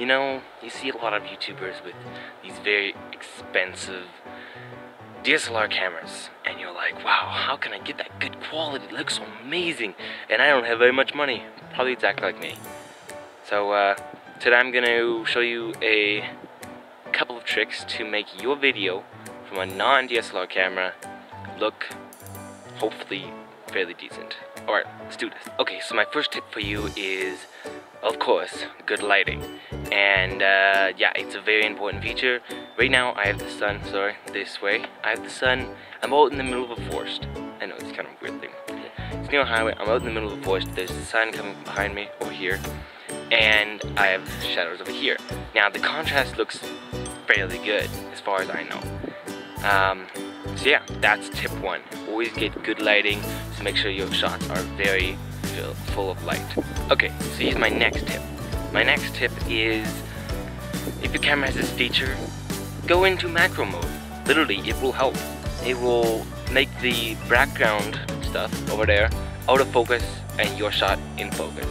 know, you see a lot of YouTubers with these very expensive DSLR cameras, and you're like, wow, how can I get that good quality? It looks so amazing, and I don't have very much money. Probably exactly like me. So today I'm gonna show you a couple of tricks to make your video from a non-DSLR camera look hopefully fairly decent. Alright, let's do this. Okay, so my first tip for you is, of course, good lighting. And yeah, it's a very important feature. Right now I have the sun, sorry, this way. I have the sun. I'm out in the middle of a forest. I know, it's kind of a weird thing. It's near a highway, I'm out in the middle of the forest. There's the sun coming behind me over here. And I have shadows over here. Now the contrast looks fairly good as far as I know. So yeah, that's tip one. Always get good lighting to make sure your shots are very full of light. Okay, so here's my next tip. My next tip is, if your camera has this feature, go into macro mode. Literally, it will help. It will make the background stuff over there out of focus and your shot in focus.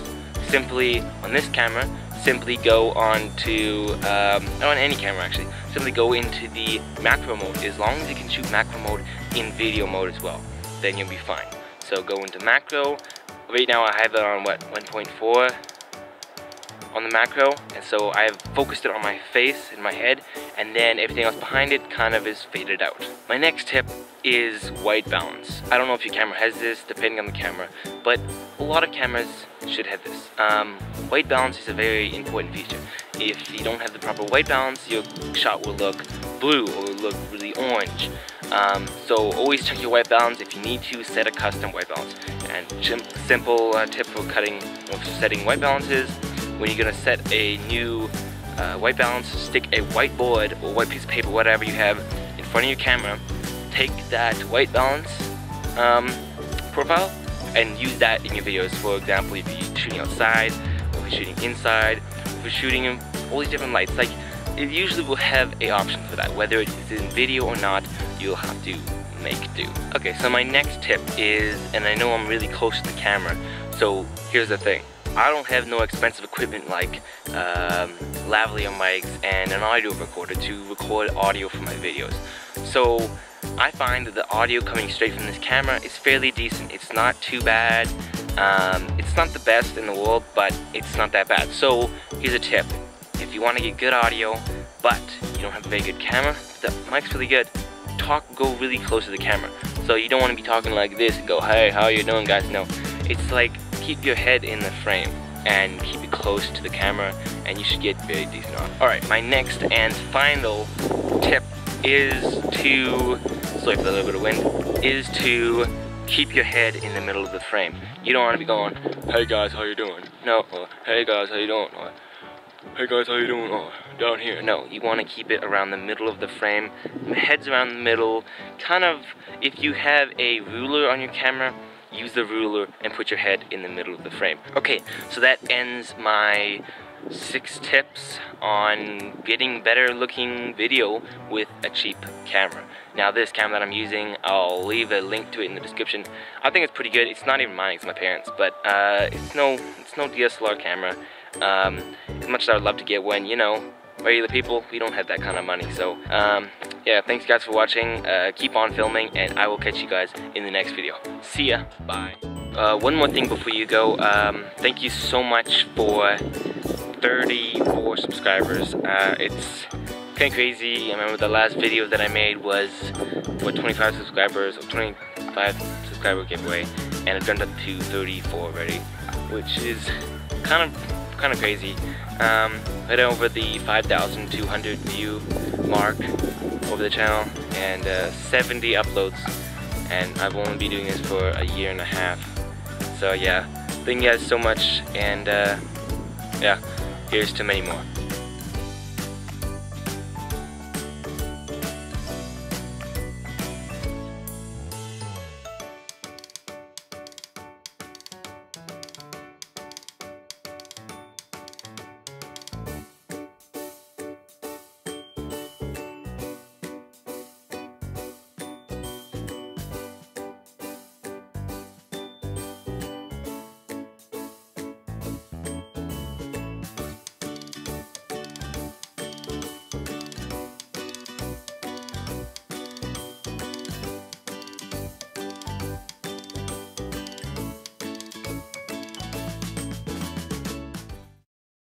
Simply, on this camera, simply go on to, on any camera actually, simply go into the macro mode. As long as you can shoot macro mode in video mode as well, then you'll be fine. So go into macro. Right now I have it on what, 1.4 on the macro, and so I have focused it on my face and my head, and then everything else behind it kind of is faded out. My next tip is white balance. I don't know if your camera has this, depending on the camera, but a lot of cameras should have this. White balance is a very important feature. If you don't have the proper white balance, your shot will look blue or will look really orange. So always check your white balance. If you need to, set a custom white balance. And simple tip for setting white balance is, when you're gonna set a new white balance, stick a whiteboard or white piece of paper, whatever you have, in front of your camera. Take that white balance profile and use that in your videos. For example, if you're shooting outside, or if you're shooting inside, if you're shooting in all these different lights, like, it usually will have an option for that. Whether it's in video or not, you'll have to make do. Okay, so my next tip is, and I know I'm really close to the camera, so here's the thing. I don't have no expensive equipment like lavalier mics and an audio recorder to record audio for my videos. So I find that the audio coming straight from this camera is fairly decent. It's not too bad. It's not the best in the world, but it's not that bad. So here's a tip. If you want to get good audio, but you don't have a very good camera, the mic's really good, go really close to the camera. So you don't want to be talking like this and go, hey, how you doing, guys? No, it's like, keep your head in the frame and keep it close to the camera, and you should get very decent on. Alright, my next and final tip is to, sorry for the little bit of wind, is to keep your head in the middle of the frame. You don't want to be going, hey guys, how you doing? No, or hey guys, how you doing? Or hey guys, how you doing? Or down here. No, you want to keep it around the middle of the frame. The head's around the middle. Kind of, if you have a ruler on your camera, use the ruler and put your head in the middle of the frame. Okay, so that ends my 6 tips on getting better looking video with a cheap camera. Now this camera that I'm using, I'll leave a link to it in the description. I think it's pretty good. It's not even mine, it's my parents', but it's no DSLR camera. As much as I would love to get one, you know, regular people, we don't have that kind of money. So yeah, thanks guys for watching. Keep on filming, and I will catch you guys in the next video. See ya, bye. One more thing before you go. Thank you so much for 34 subscribers. It's kind of crazy. I remember the last video that I made was for 25 subscribers, or 25 subscriber giveaway, and it turned up to 34 already, which is kind of crazy. Right over the 5,200 view mark over the channel, and 70 uploads, and I've only been doing this for a year and a half. So yeah, thank you guys so much, and yeah, here's to many more.